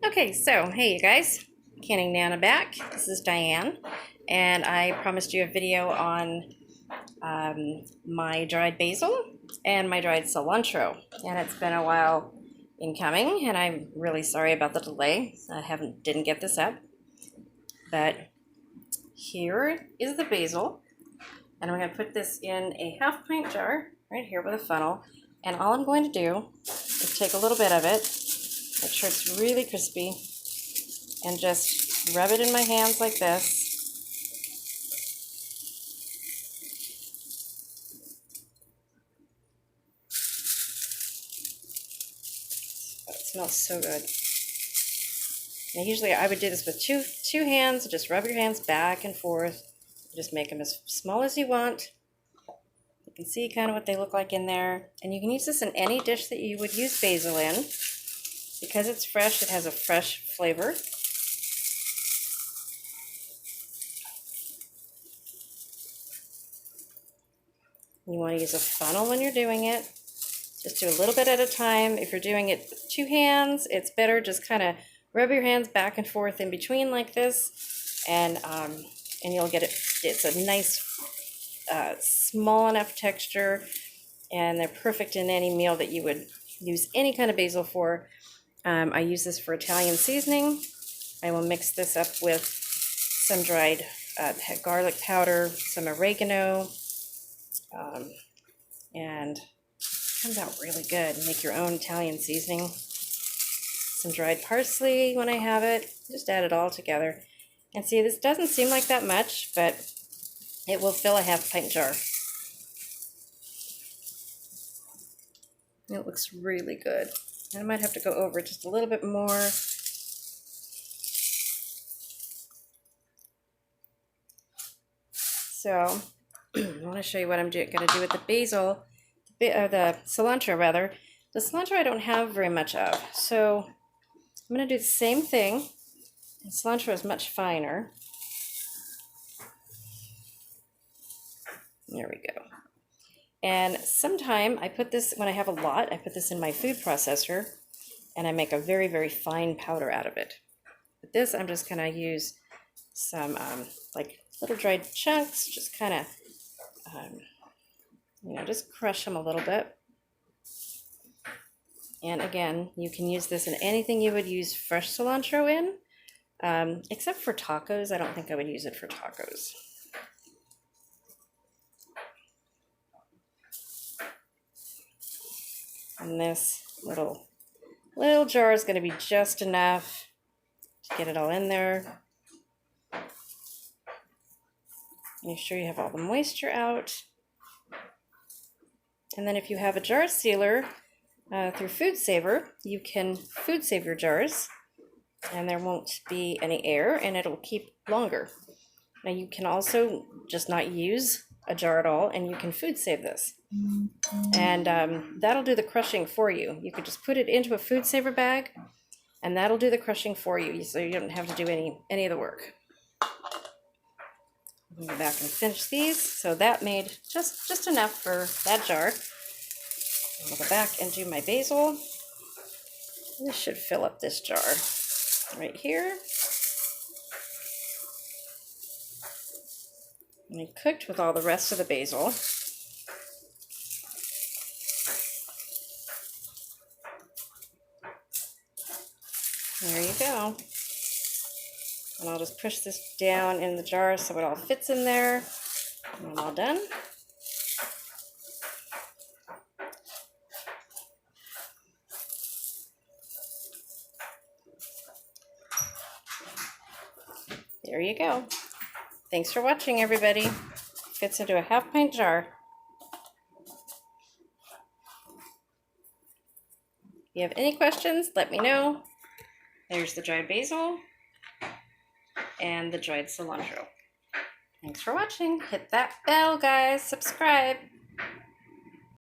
Okay, so hey you guys, Canning Nana back. This is Diane, and I promised you a video on my dried basil and my dried cilantro, and it's been a while in coming, and I'm really sorry about the delay. I didn't get this up, but here is the basil, and I'm going to put this in a half-pint jar right here with a funnel, and all I'm going to do is take a little bit of it. Make sure it's really crispy, and just rub it in my hands like this. Oh, it smells so good. Now usually I would do this with two hands. Just rub your hands back and forth. Just make them as small as you want. You can see kind of what they look like in there. And you can use this in any dish that you would use basil in. Because it's fresh, it has a fresh flavor. You want to use a funnel when you're doing it. Just do a little bit at a time. If you're doing it with two hands, it's better just kind of rub your hands back and forth in between like this, and you'll get it. It's a nice, small enough texture, and they're perfect in any meal that you would use any kind of basil for. I use this for Italian seasoning. I will mix this up with some dried garlic powder, some oregano, and it comes out really good. Make your own Italian seasoning. Some dried parsley when I have it. Just add it all together. And see, this doesn't seem like that much, but it will fill a half-pint jar. It looks really good. I might have to go over just a little bit more. So I want to show you what I'm going to do with the basil, or the cilantro rather. The cilantro I don't have very much of, so I'm going to do the same thing. And cilantro is much finer. There we go. And sometime I put this, when I have a lot, I put this in my food processor, and I make a very, very fine powder out of it. But this, I'm just going to use some like little dried chunks, just kind of, just crush them a little bit. And again, you can use this in anything you would use fresh cilantro in, except for tacos. I don't think I would use it for tacos. And this little jar is going to be just enough to get it all in there. Make sure you have all the moisture out. And then if you have a jar sealer through Food Saver, you can food save your jars, and there won't be any air, and it'll keep longer. Now you can also just not use a jar at all, and you can food save this. And that'll do the crushing for you. You could just put it into a food saver bag, and that'll do the crushing for you, so you don't have to do any of the work. I'll go back and finish these. So that made just enough for that jar. I'll go back and do my basil. This should fill up this jar right here. And I cooked with all the rest of the basil. There you go. And I'll just push this down in the jar so it all fits in there. And I'm all done. There you go. Thanks for watching, everybody. Fits into a half-pint jar. If you have any questions, let me know. There's the dried basil and the dried cilantro. Thanks for watching. Hit that bell, guys. Subscribe.